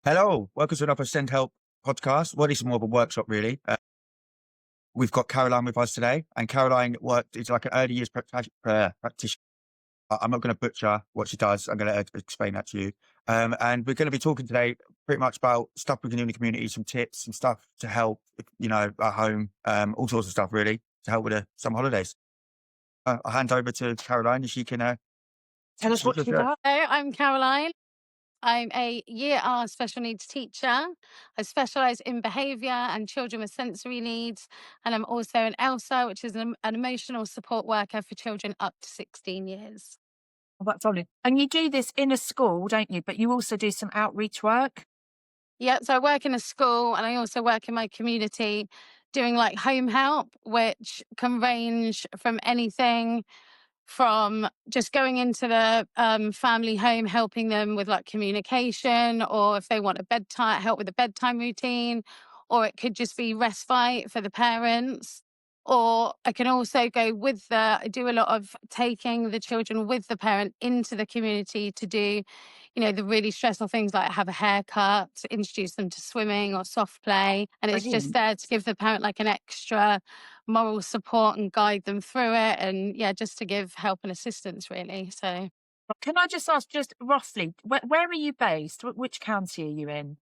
Hello, welcome to another SENDhelp podcast. Well, this is more of a workshop, really. We've got Caroline with us today, and Caroline is like an early years practitioner. I'm not going to butcher what she does. I'm going to explain that to you. And we're going to be talking today pretty much about stuff we can do in the community, some tips, some stuff to help, at home, all sorts of stuff, really, to help with the summer holidays. I'll hand over to Caroline, and she can Tell us what you got. Hello, I'm Caroline. I'm a Year R special needs teacher. I specialise in behaviour and children with sensory needs. And I'm also an ELSA, which is an emotional support worker for children up to 16 years. Oh, that's lovely. And you do this in a school, don't you? But you also do some outreach work. Yeah, so I work in a school and I also work in my community doing like home help, which can range from anything from just going into the family home, helping them with like communication, or if they want a bedtime, help with a bedtime routine, or it could just be respite for the parents. Or I can also go I do a lot of taking the children with the parent into the community to do, the really stressful things like have a haircut, to introduce them to swimming or soft play. And it's just there to give the parent like an extra moral support and guide them through it. And yeah, just to give help and assistance, really. So, Can I just ask, just roughly, where are you based? Which county are you in?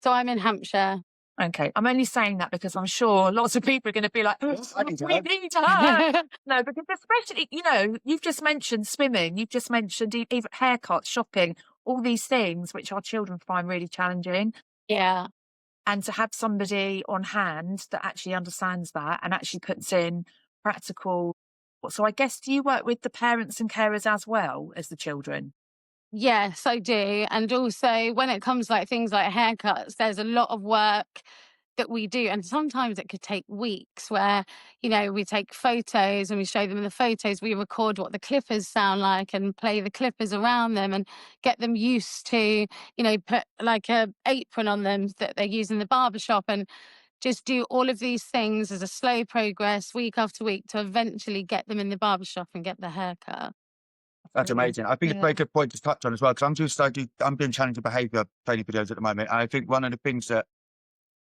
so I'm in Hampshire. Okay, I'm only saying that because I'm sure lots of people are going to be like, I need to help. we need her. No, because especially, you've just mentioned swimming, you've just mentioned even haircuts, shopping, all these things which our children find really challenging. Yeah. And to have somebody on hand that actually understands that and actually puts in practical. So I guess, do you work with the parents and carers as well as the children? Yes, I do. And also when it comes like things like haircuts, there's a lot of work that we do. And sometimes it could take weeks where, we take photos and we show them in the photos, we record what the clippers sound like and play the clippers around them and get them used to, put like a apron on them that they use in the barbershop and just do all of these things as a slow progress week after week to eventually get them in the barbershop and get the haircut. That's amazing. I think it's a very good point to touch on as well, because I'm doing challenging behaviour training videos at the moment. And I think one of the things that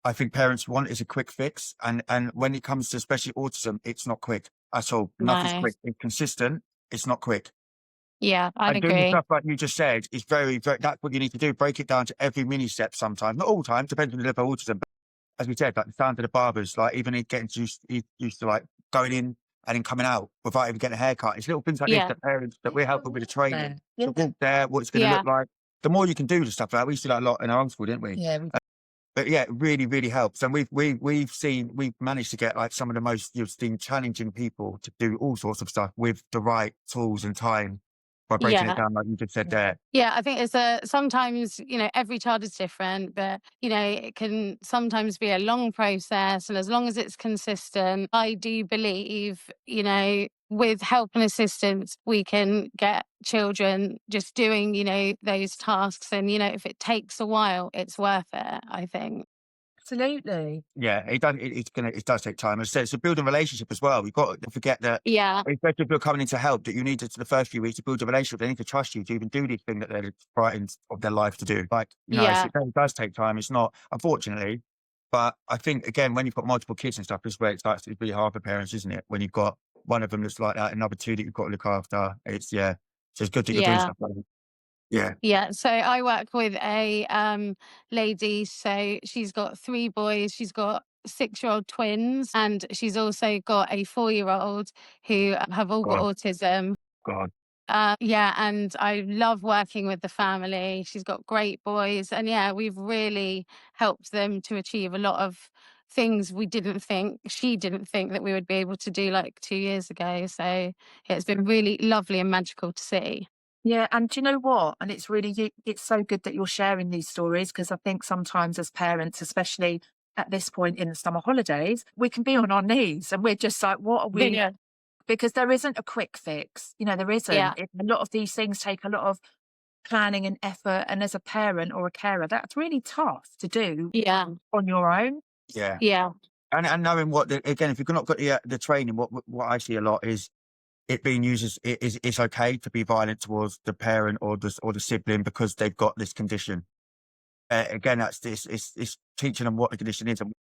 I think parents want is a quick fix. And when it comes to especially autism, it's not quick at all. Nothing's No. quick. It's consistent. It's not quick. Yeah, I'd And doing the agree. stuff like you just said is very, very, that's what you need to do. Break it down to every mini step sometimes. Not all the time, depends on the level of autism. But as we said, like down to the barbers, like even getting used to like going in and then coming out without even getting a haircut. It's little things like this Yeah. that parents that we're helping with the training. Yeah. To walk there, what it's going to Yeah. look like. The more you can do the stuff like that, we used to do that a lot in our own school, didn't we? Yeah. But yeah, it really, really helps. And we've managed to get like some of the most challenging people to do all sorts of stuff with the right tools and time by breaking it Yeah. down, like you just said there. Yeah, I think sometimes, every child is different, but, it can sometimes be a long process. And as long as it's consistent, I do believe, with help and assistance, we can get children just doing, those tasks. And, if it takes a while, it's worth it, I think. Absolutely. Yeah, it does take time. As I said, it's a building relationship as well. You've got to forget that, Yeah. especially if you're coming in to help, that you need to the first few weeks to build a relationship. They need to trust you to even do this thing that they're frightened of their life to do. Like, Yeah. it does take time. It's not, unfortunately, but I think again, when you've got multiple kids and stuff, this is where it starts to be hard for parents, isn't it? When you've got one of them that's like that, another two that you've got to look after. So it's good that you're doing Yeah. stuff like that. Yeah. Yeah, so I work with a lady. So she's got 3 boys. She's got 6-year-old twins, and she's also got a 4-year-old who have all got God, autism. God. Yeah, and I love working with the family. She's got great boys, and yeah, we've really helped them to achieve a lot of things she didn't think that we would be able to do like 2 years ago. So yeah, it's been really lovely and magical to see. Yeah, and do you know what? And it's so good that you're sharing these stories, because I think sometimes as parents, especially at this point in the summer holidays, we can be on our knees and we're just like, what are we? Yeah. Because there isn't a quick fix. There isn't. Yeah. A lot of these things take a lot of planning and effort. And as a parent or a carer, that's really tough to do Yeah. on your own. Yeah. Yeah. And knowing again, if you've not got the training, what I see a lot is it being used as it's okay to be violent towards the parent or the sibling because they've got this condition. again, that's this. It's teaching them what the condition is. And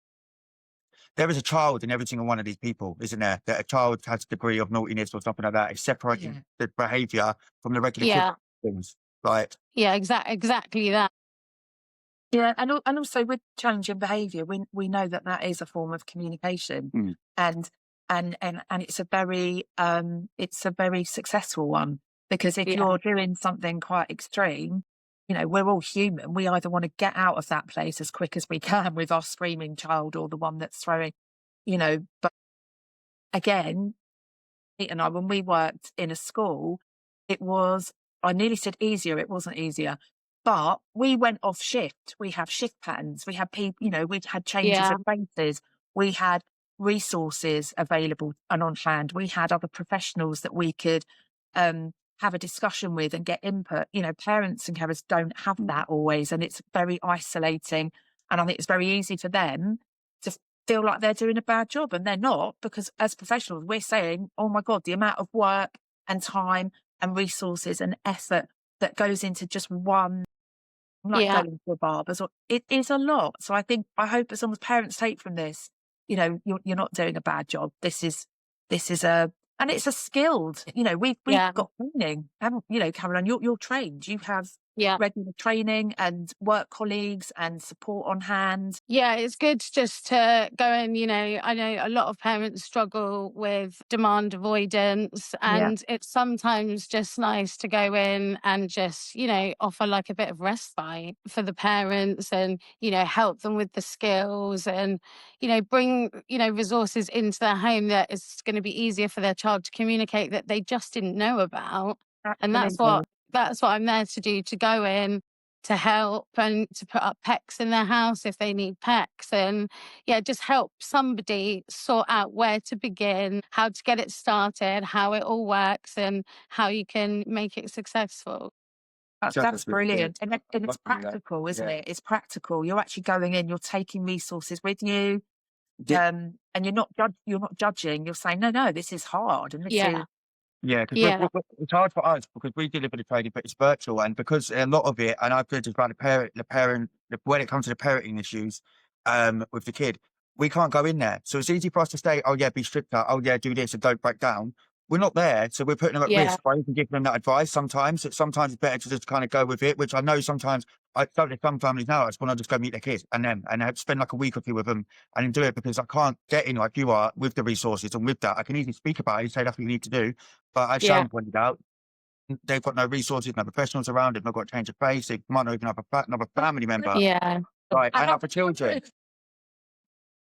there is a child in every single one of these people, isn't there? That a child has a degree of naughtiness or something like that. It's separating the behaviour from the regular Yeah. things. Like, Yeah, exactly that. Yeah, and also with challenging behaviour, we know that that is a form of communication, and it's a very successful one, because if you're doing something quite extreme, you know, we're all human. We either want to get out of that place as quick as we can with our screaming child or the one that's throwing, you know. But again, Pete and I, when we worked in a school, it was, I nearly said easier, it wasn't easier. But we went off shift. We have shift patterns. We had people, you know, we'd had changes of places. We had resources available and on hand. We had other professionals that we could have a discussion with and get input. You know, parents and carers don't have that always, and it's very isolating. And I think it's very easy for them to feel like they're doing a bad job, and they're not, because as professionals, we're saying, oh my God, the amount of work and time and resources and effort that goes into just one, like going to a barber's, or it is a lot. So I hope as long as parents take from this, you know, you're not doing a bad job. This is and it's a skilled, you know, we've got training, haven't, you know, Caroline, you're trained, you have regular training and work colleagues and support on hand. Yeah, it's good just to go in, you know, I know a lot of parents struggle with demand avoidance, and it's sometimes just nice to go in and just, you know, offer like a bit of respite for the parents, and, you know, help them with the skills, and, you know, bring, you know, resources into their home that is going to be easier for their child to communicate that they just didn't know about. And that's what I'm there to do, to go in, to help, and to put up PECs in their house if they need PECs, and just help somebody sort out where to begin, how to get it started, how it all works, and how you can make it successful. That's brilliant. And it's practical, isn't it? It's practical. You're actually going in, you're taking resources with you. And you're not judging, you're saying, no, this is hard, and this is. Yeah, because it's hard for us because we deliver the training, but it's virtual, and because a lot of it, and I've heard about when it comes to the parenting issues, with the kid, we can't go in there. So it's easy for us to say, oh yeah, be stricter, oh yeah, do this and don't break down. We're not there, so we're putting them at risk by even giving them that advice. Sometimes it's better to just kind of go with it, which I know sometimes I don't know some families now. I just want to just go meet their kids and have spend like a week or two with them and do it, because I can't get in like you are with the resources, and with that I can easily speak about it and say that's what you need to do. But as Sharon pointed out, they've got no resources, no professionals around, they've not got a change of face, they might not even have another family member, right, and other children,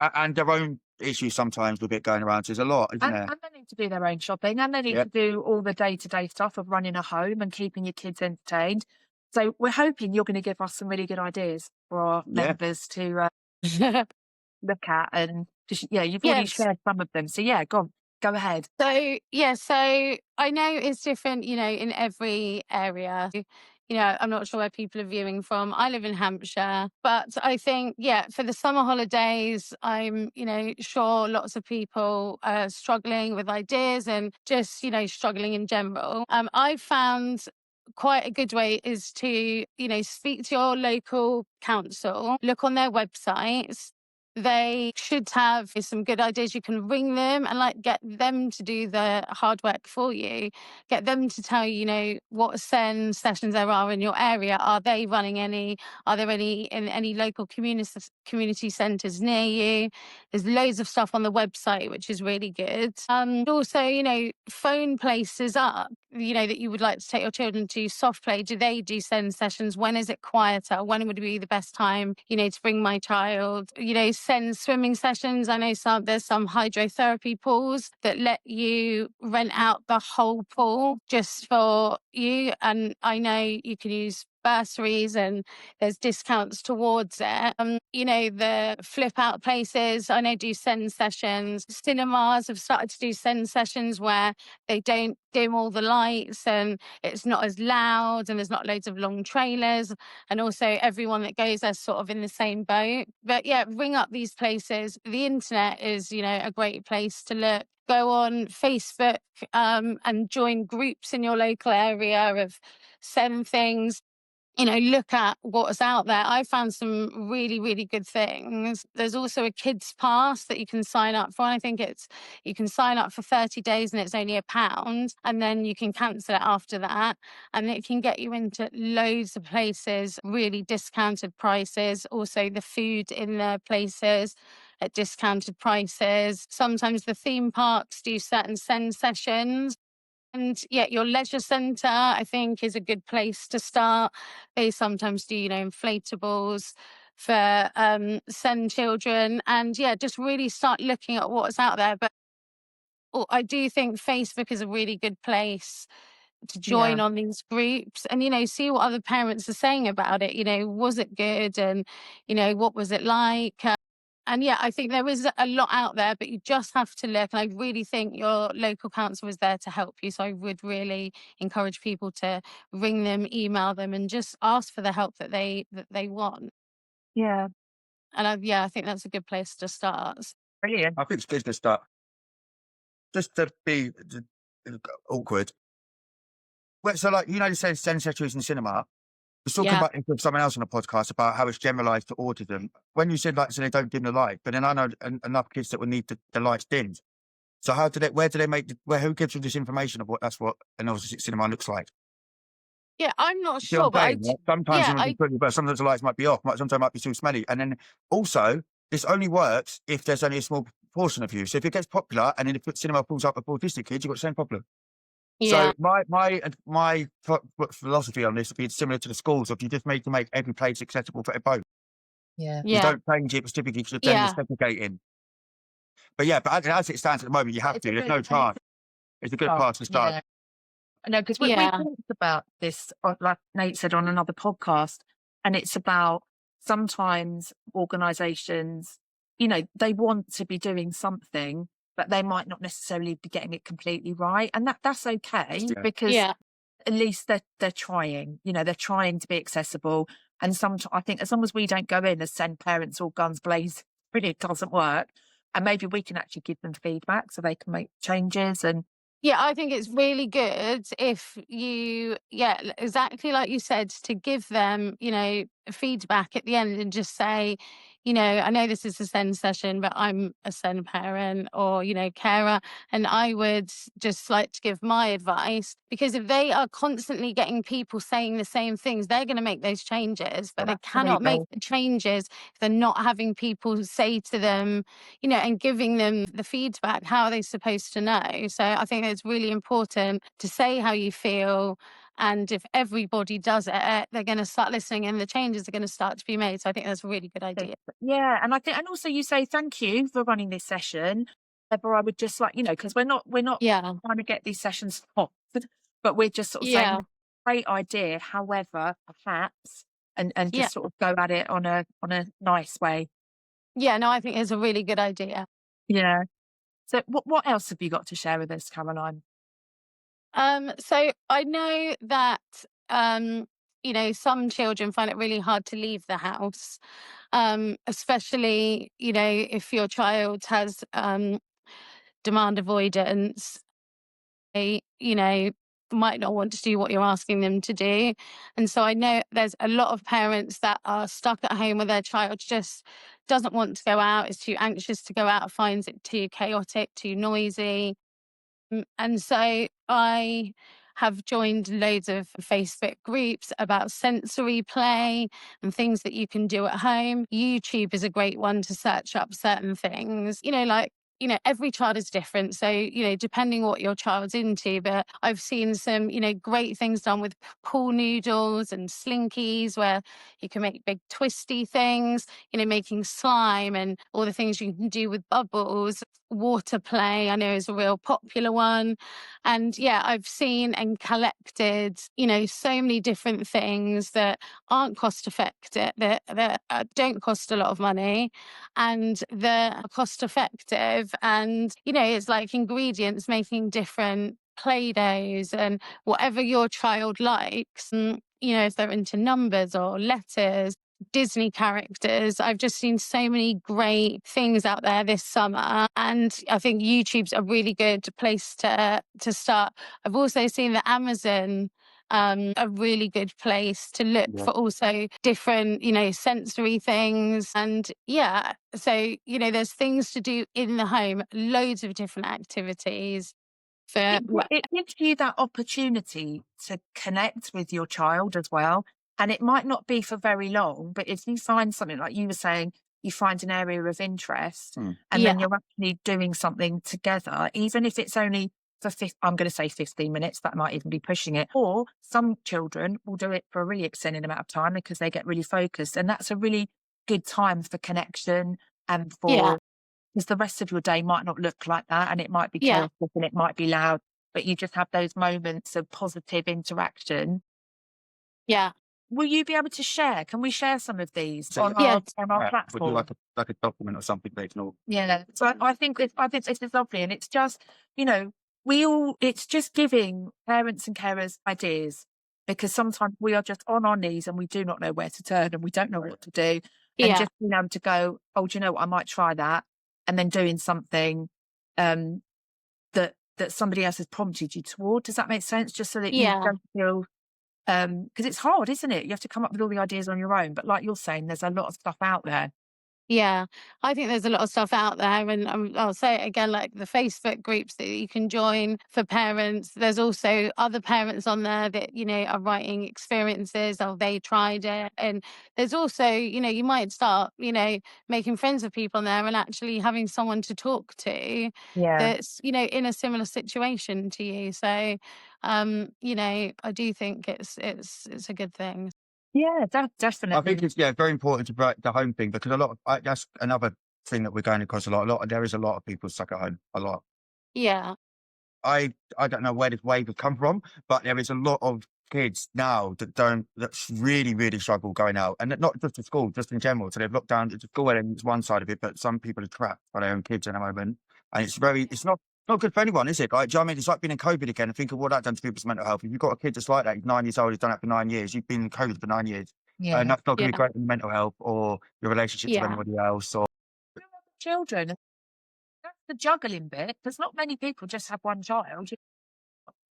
and their own issues sometimes with it going around. So there's a lot, isn't there? And they need to do their own shopping, and they need to do all the day-to-day stuff of running a home and keeping your kids entertained. So we're hoping you're going to give us some really good ideas for our members to look at, and just, you've already shared some of them. So go ahead. So I know it's different, you know, in every area. You know, I'm not sure where people are viewing from. I live in Hampshire, but I think, for the summer holidays, I'm, you know, sure lots of people are struggling with ideas and just, you know, struggling in general. I found quite a good way is to, you know, speak to your local council, look on their websites. They should have some good ideas. You can ring them and like get them to do the hard work for you. Get them to tell you, you know, what SEND sessions there are in your area. Are they running any? Are there any in any local community centres near you? There's loads of stuff on the website, which is really good. Also, you know, phone places up, you know, that you would like to take your children to. Soft play, do they do SEND sessions? When is it quieter? When would be the best time, you know, to bring my child? You know, SEND swimming sessions. I know there's some hydrotherapy pools that let you rent out the whole pool just for you. And I know you can use bursaries and there's discounts towards it. You know, the flip out places, I know do SEND sessions. Cinemas have started to do SEND sessions where they don't dim all the lights and it's not as loud and there's not loads of long trailers, and also everyone that goes there's sort of in the same boat. But ring up these places. The internet is, you know, a great place to look. Go on Facebook and join groups in your local area of SEND things. look at what's out there. I found some really, really good things. There's also a kids pass that you can sign up for. And I think you can sign up for 30 days and it's only £1, and then you can cancel it after that. And it can get you into loads of places, really discounted prices. Also the food in the places at discounted prices. Sometimes the theme parks do certain send sessions. And yeah, your leisure centre, I think, is a good place to start. They sometimes do, inflatables for send children. And yeah, just really start looking at what's out there. But I do think Facebook is a really good place to join Yeah. on these groups and, see what other parents are saying about it. Was it good? And, what was it like? And yeah, I think there is a lot out there, but you just have to look. And I really think your local council is there to help you. So I would really encourage people to ring them, email them, and just ask for the help that they want. Yeah. And I think that's a good place to start. Brilliant. I think it's good to start. Just to be awkward. Well, so like, they say send sessions in cinema. I was talking Yeah. about it with someone else on a podcast about how it's generalised to autism. When you said so they don't dim the light, but then I know enough kids that would need the lights dimmed. So where do they make, who gives you this information of what an autistic cinema looks like? Yeah, I'm not See what sure, I'm but saying? Like, sometimes yeah, sometimes the lights might be off, sometimes it might be too smelly. And then also, this only works if there's only a small portion of you. So if it gets popular and then the cinema pulls up with autistic kids, you've got the same problem. yeah, So my philosophy on this would be similar to the schools. If you just make every place accessible for both, Yeah. you yeah, don't change it specifically because then you're yeah, segregating. But yeah, but as it stands at the moment, you have It's to. a There's good- no and chance. It's a good part to start. Yeah. No, because we yeah, talked about this, like Nate said, on another podcast, and it's about sometimes organisations, they want to be doing something, but they might not necessarily be getting it completely right, and that's okay Yeah. because yeah, at least they're trying. They're trying to be accessible, and sometimes I think as long as we don't go in as send parents all guns blazing, really it doesn't work, and maybe we can actually give them feedback so they can make changes and. yeah. I think it's really good if you, exactly like you said, to give them, feedback at the end and just say, I know this is a send session, but I'm a send parent or, carer. And I would just like to give my advice, because if they are constantly getting people saying the same things, they're going to make those changes, but they cannot make the changes if they're not having people say to them, and giving them the feedback. How are they supposed to know? So I think it's really important to say how you feel. And if everybody does it, they're going to start listening and the changes are going to start to be made. So I think that's a really good idea. Yeah, and I think, and also you say thank you for running this session. But I would just like, because we're not Yeah. trying to get these sessions stopped, but we're just sort of saying, Yeah. great idea. However, perhaps, and just Yeah. sort of go at it on a nice way. Yeah. No, I think it's a really good idea. Yeah. So what else have you got to share with us, Caroline? So I know that, some children find it really hard to leave the house, especially, if your child has demand avoidance. They, might not want to do what you're asking them to do. And so I know there's a lot of parents that are stuck at home where their child just doesn't want to go out, is too anxious to go out, finds it too chaotic, too noisy. And so I have joined loads of Facebook groups about sensory play and things that you can do at home. YouTube is a great one to search up certain things, every child is different. So, depending what your child's into, but I've seen some, great things done with pool noodles and slinkies where you can make big twisty things, making slime and all the things you can do with bubbles. Water play, I know, is a real popular one. And yeah, I've seen and collected, so many different things that aren't cost effective, that don't cost a lot of money, and they're cost effective. And, it's like ingredients making different Play-Dohs and whatever your child likes. And, if they're into numbers or letters, Disney characters. I've just seen so many great things out there this summer, and I think YouTube's a really good place to start. I've also seen that Amazon a really good place to look for also different, sensory things. And so, there's things to do in the home, loads of different activities. It gives you that opportunity to connect with your child as well. And it might not be for very long, but if you find something, like you were saying, you find an area of interest and then you're actually doing something together, even if it's only for I'm going to say 15 minutes, that might even be pushing it. Or some children will do it for a really extended amount of time because they get really focused. And that's a really good time for connection and for, because the rest of your day might not look like that, and it might be chaotic and it might be loud, but you just have those moments of positive interaction. Yeah. Will you be able to share? Can we share some of these So, on our platform? We'll do like a document or something they can all. Yeah. So I think this is lovely, and it's just, it's just giving parents and carers ideas, because sometimes we are just on our knees and we do not know where to turn and we don't know what to do. And just being able to go, oh, do you know what? I might try that. And then doing something that somebody else has prompted you toward. Does that make sense? Just so that you don't feel, because it's hard, isn't it? You have to come up with all the ideas on your own. But like you're saying, there's a lot of stuff out there. Yeah, I think there's a lot of stuff out there, and I'll say it again, like the Facebook groups that you can join for parents. There's also other parents on there that, are writing experiences, or they tried it. And there's also, you might start, making friends with people on there and actually having someone to talk to that's, in a similar situation to you. So, I do think it's a good thing. Yeah, definitely. I think it's very important to break the home thing, because that's another thing that we're going across a lot. There is a lot of people stuck at home, a lot. Yeah. I don't know where this wave has come from, but there is a lot of kids now that really, really struggle going out, and not just to school, just in general. So they've locked down to school, and it's one side of it, but some people are trapped by their own kids at the moment, and it's not good for anyone, is it? Like, do you know what I mean? It's like being in COVID again, and think of what that done to people's mental health. If you've got a kid that's like that, he's 9 years old, he's done that for 9 years, you've been in COVID for 9 years, and that's not going to be great in mental health or your relationships with anybody else. Or children, that's the juggling bit. There's not many people just have one child.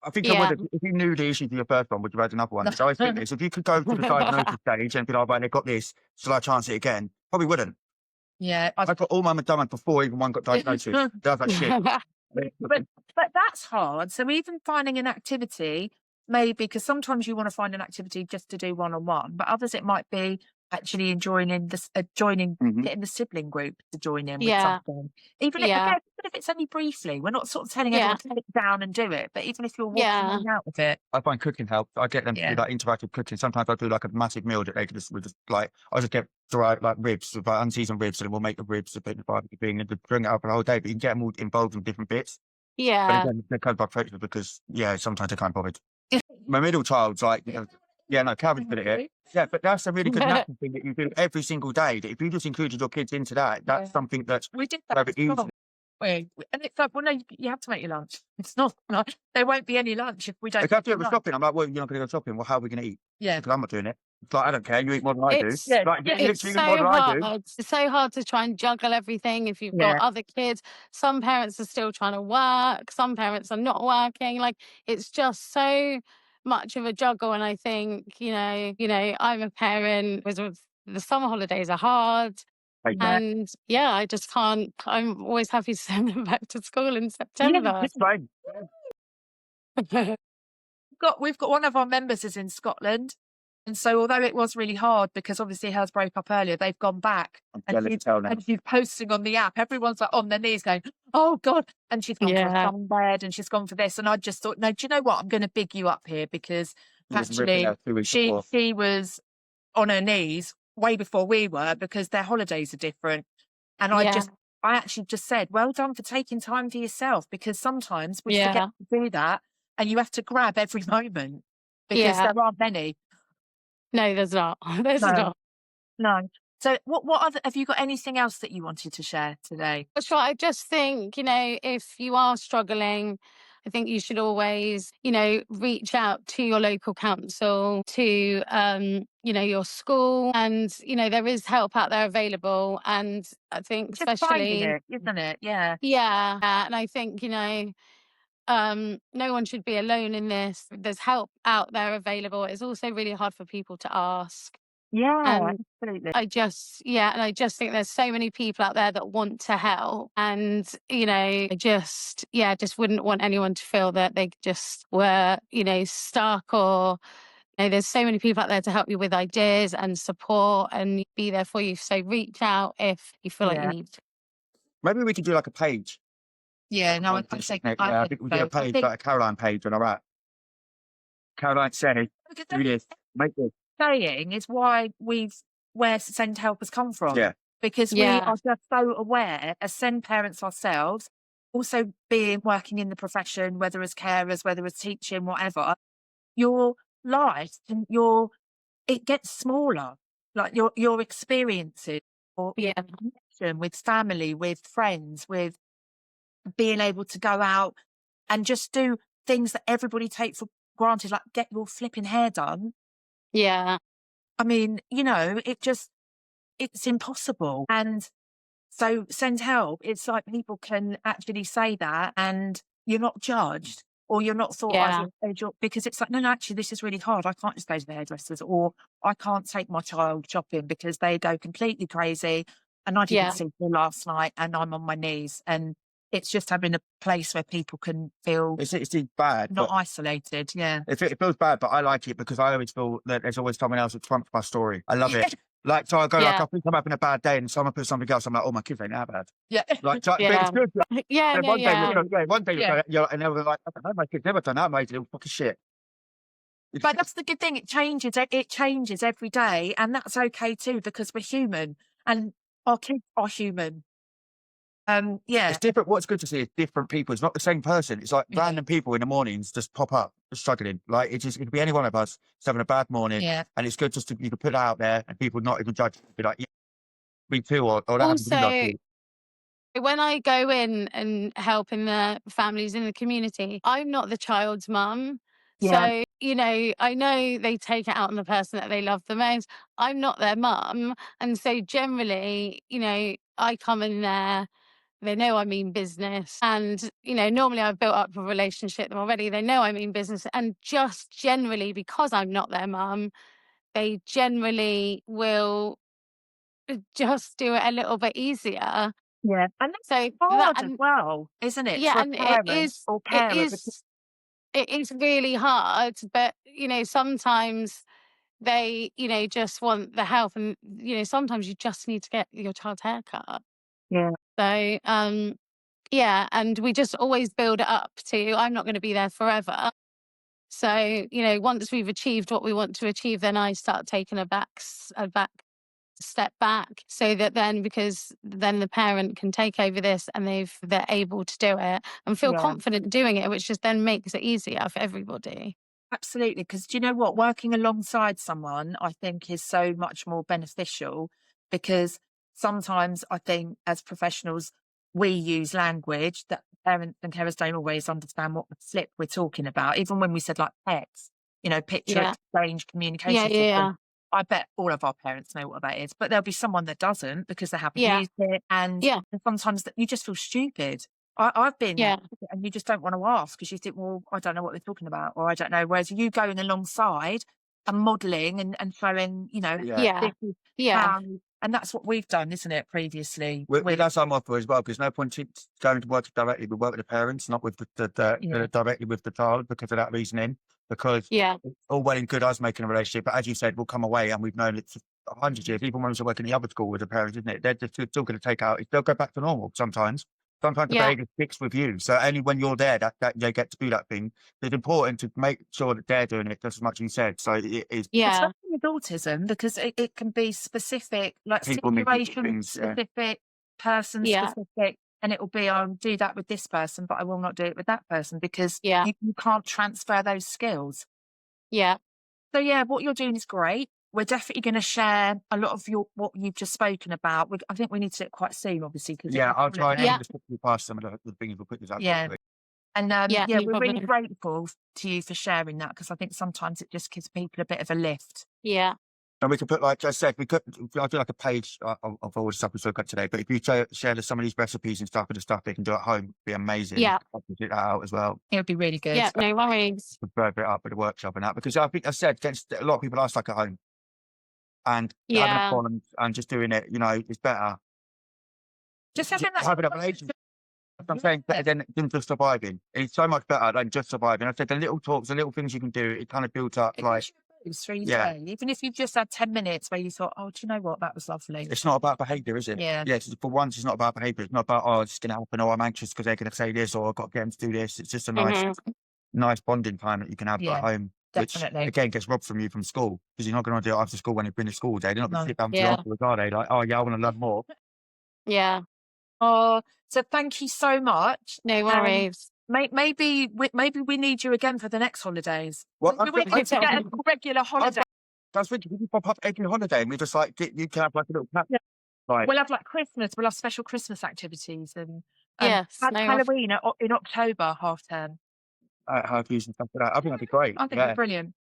I think I would, if you knew the issue for your first one, would you have had another one? So I think this, if you could go to the diagnosis stage and be like, right, they've got this, shall I chance it again? Probably wouldn't. Yeah. I've got all mum and dad before even one got diagnosed. That's like shit. But that's hard. So even finding an activity, maybe, because sometimes you want to find an activity just to do one-on-one, but others it might be actually joining this, getting the sibling group to join in with something. Even if it's only briefly, we're not sort of telling everyone to sit down and do it, but even if you're walking in and out of it. I find cooking helps. I get them to do like interactive cooking. Sometimes I do like a massive meal that they can just like, I just get dry like ribs, like unseasoned ribs, and we'll make the ribs a bit of barbecue thing and bring it up for the whole day. But you can get them all involved in different bits. Yeah. But again, they're kind of practical because sometimes they can't bother. My middle child's like, Calvin's good at it. Yeah, but that's a really good natural thing that you do every single day. That if you just included your kids into that, that's something that we did that. And it's like, well, no, you have to make your lunch. It's not like there won't be any lunch if we don't. If I have to do it with shopping, I'm like, well, you're not going to go shopping. Well, how are we going to eat? Yeah, because I'm not doing it. It's like, I don't care. You eat more than I do. It's so hard. It's so hard to try and juggle everything if you've got other kids. Some parents are still trying to work. Some parents are not working. Like, it's just so much of a juggle. And I think, I'm a parent. The summer holidays are hard. And I just can't. I'm always happy to send them back to school in September. It's fine. We've got one of our members is in Scotland, and so although it was really hard because obviously hers broke up earlier, they've gone back and she's posting on the app. Everyone's like on their knees going, "Oh God!" And she's gone for a sunbed and she's gone for this. And I just thought, no, do you know what? I'm going to big you up here because actually she was on her knees way before we were because their holidays are different. And I actually just said, well done for taking time for yourself, because sometimes we forget to do that and you have to grab every moment because there aren't many. No, there's not. There's not. No. So what other, have you got anything else that you wanted to share today? That's right. I just think, if you are struggling, I think you should always, reach out to your local council, to, your school, and, there is help out there available. And I think just especially, finding it, isn't it? Yeah. Yeah. And I think, no one should be alone in this. There's help out there available. It's also really hard for people to ask. Yeah, And absolutely. I just think there's so many people out there that want to help. And, I just wouldn't want anyone to feel that they just were, stuck or, there's so many people out there to help you with ideas and support and be there for you. So reach out if you feel like you Yeah. need to. Maybe we could do like a page. Yeah, no, on I this, think I think we do a page, like a Caroline page on our app. Caroline said, because do this, make this. saying is where SENDhelp has come from. Yeah. Because we Yeah. are just so aware as SEND parents ourselves, also working in the profession, whether as carers, whether as teaching, whatever, your life and it gets smaller. Like your experiences or Yeah. connection with family, with friends, with being able to go out and just do things that everybody takes for granted, like get your flipping hair done. Yeah. I mean, it's impossible. And so SENDhelp, it's like people can actually say that and you're not judged or you're not thought Yeah. because it's like, no, actually, this is really hard. I can't just go to the hairdressers or I can't take my child shopping because they go completely crazy. And I didn't Yeah. see them last night and I'm on my knees. And it's just having a place where people can feel It's bad. not isolated. Yeah. It feels bad, but I like it because I always feel that there's always someone else that trumps my story. I love it. Like, so I go, like, Yeah. I think I'm having a bad day and someone puts something else. I'm like, oh, my kids ain't that bad. Yeah. Like, so, but Yeah. it's good. Like, Yeah. then No, one day, yeah. one day, Yeah. and they were like, I don't know, my kids never done that, mate, little fucking shit. But that's the good thing. It changes every day. And that's okay too, because we're human and our kids are human. Yeah. It's different. What's good to see is different people. It's not the same person. It's like Yeah. random people in the mornings just pop up, just struggling. Like it could be any one of us just having a bad morning. Yeah. And it's good just you can put it out there and people not even judge. Be like, yeah, me too, or that happens to me last Also, week. when I go in and help in the families in the community, I'm not the child's mum. Yeah. So, I know they take it out on the person that they love the most. I'm not their mum. And so generally, I come in there, they know I mean business. And, normally I've built up a relationship with them already. They know I mean business. And just generally, because I'm not their mum, they generally will just do it a little bit easier. Yeah. And that's So hard as well, isn't it? yeah, For a and parent or carer. it is really hard, but sometimes they, just want the help and sometimes you just need to get your child's haircut. Yeah. So yeah, and we just always build it up to I'm not going to be there forever. So, once we've achieved what we want to achieve, then I start taking a step back so that because then the parent can take over this and they're able to do it and feel Yeah. confident doing it, which just then makes it easier for everybody. Absolutely. Because do you know what? Working alongside someone, I think, is so much more beneficial because sometimes I think as professionals, we use language that parents and carers don't always understand what the flip we're talking about. Even when we said like text, picture Yeah. exchange communication Yeah, system. yeah, I bet all of our parents know what that is, but there'll be someone that doesn't because they haven't Yeah. used it. And Yeah. sometimes that you just feel stupid. I've been Yeah. there, and you just don't want to ask because you think, well, I don't know what they're talking about, or I don't know. Whereas you going alongside and modelling and showing, Yeah. Yeah. this is Yeah. how, and that's what we've done, isn't it? Previously, That's our motto as well, because no point going to work directly. We work with the parents, not with directly with the child because of that reasoning. Because Yeah. it's all well and good us making a relationship, but as you said, we'll come away and we've known it for 100 years. Even when we work in the other school with the parents, isn't it? They're just still going to take out. They'll go back to normal sometimes. Sometimes the Yeah. behaviour sticks with you. So only when you're there that they get to do that thing. It's important to make sure that they're doing it just as much as you said. So it is. Yeah. especially with autism, because it can be specific, like People need different situation things, yeah. specific, person Yeah. specific, and it will be, I'll do that with this person, but I will not do it with that person because Yeah. you can't transfer those skills. Yeah. So yeah, what you're doing is great. We're definitely going to share a lot of what you've just spoken about. I think we need to do it quite soon, obviously. Yeah, I'll try and Yeah. just quickly pass some of the things we'll put this out. Yeah. And Yeah, yeah, no we're really problem. grateful to you for sharing that because I think sometimes it just gives people a bit of a lift. Yeah. And we could put, like I said, I'll do like a page of all the stuff we spoke about today. But if you share some of these recipes and stuff and the stuff they can do at home, it'd be amazing. Yeah. I can do that out as well. It would be really good. Yeah, no worries. Further it up with the workshop and that, because I think I said a lot of people are stuck at home and having a Yeah. problem and just doing it, you know, is better. Just having that. Having a relationship. I'm saying better than just surviving. It's so much better than just surviving. I said the little talks, the little things you can do, it kind of builds up. It Like, gives you a boost through your Yeah. day. Even if you've just had 10 minutes where you thought, oh, do you know what? That was lovely. it's not about behaviour, is it? Yeah. Yes, for once, it's not about behaviour. It's not about, oh, it's going to happen, or I'm anxious because they're going to say this, or I've got to get them to do this. It's just a nice bonding time that you can have Yeah, at home, definitely. which again gets robbed from you from school, because you're not going to do it after school when you've been to school all day. They're not going No. to sit down for Yeah. you afterwards, are they? Like, oh yeah, I want to learn more. Yeah, Oh, so thank you so much. no worries. Maybe we need you again for the next holidays. Well, we need to get a regular holiday. That's when you pop up every holiday, and we just like you can have like a little Yeah. Right. We'll have like Christmas. We'll have special Christmas activities and Yes, no, Halloween in October, half term. How views and stuff like that. I think that'd be great. I think it's brilliant.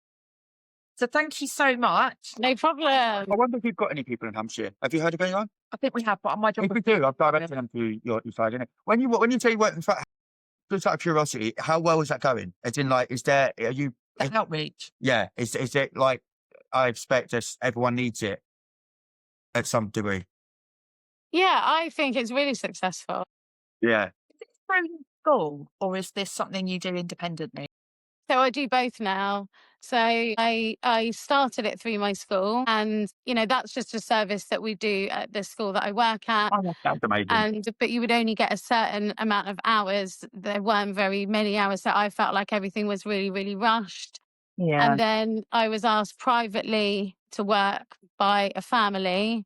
So thank you so much. no problem. I wonder if you've got any people in Hampshire. Have you heard of anyone? I think we have, but my job. If we do, I've directed them to your side, innit? When you say you work in fact, just out of curiosity, how well is that going? As in, like, are you? Outreach. Yeah, is it like? I expect everyone needs it at some degree. Yeah, I think it's really successful. Yeah. Is it through school or is this something you do independently? So I do both now. So I started it through my school, and you know that's just a service that we do at the school that I work at. Oh, that's amazing. But you would only get a certain amount of hours. There weren't very many hours, so I felt like everything was really, really rushed. Yeah. And then I was asked privately to work by a family.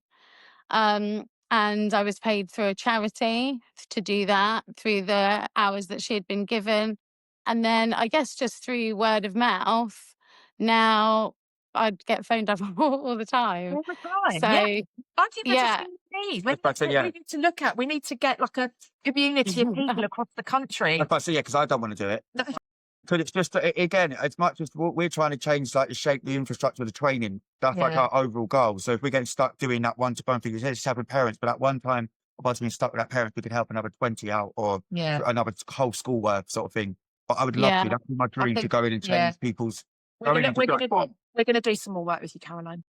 And I was paid through a charity to do that through the hours that she had been given. And then I guess just through word of mouth, now I'd get phoned up all the time. All the time. So yeah. I think that's yeah. what we need. That's What yeah. we need to look at. We need to get like a community of people across the country. Because I don't want to do it. Because it's just, again, as much as we're trying to change, like, shape the infrastructure of the training, that's like Yeah. our overall goal. So if we're getting stuck doing that one-to-one thing, it's just having parents, but at one time of us being stuck with that parent, we could help another 20 out, or Yeah. another whole school worth sort of thing. But I would love Yeah. to. That'd be my dream, to think- go in and change yeah. people's. We're going going into to do some more work with you, Caroline.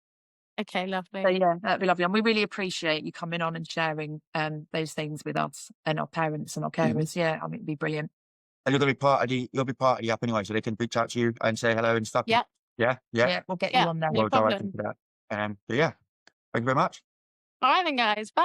Okay, lovely. So yeah, that'd be lovely. And we really appreciate you coming on and sharing those things with us and our parents and our carers. Yeah, I think it'd be brilliant. And you're going to be part of the app anyway, so they can reach out to you and say hello and stuff. Yeah. Yeah. Yeah, we'll get Yeah. you on there. No Well, directed problem. to that. But yeah, thank you very much. All right then, guys. Bye.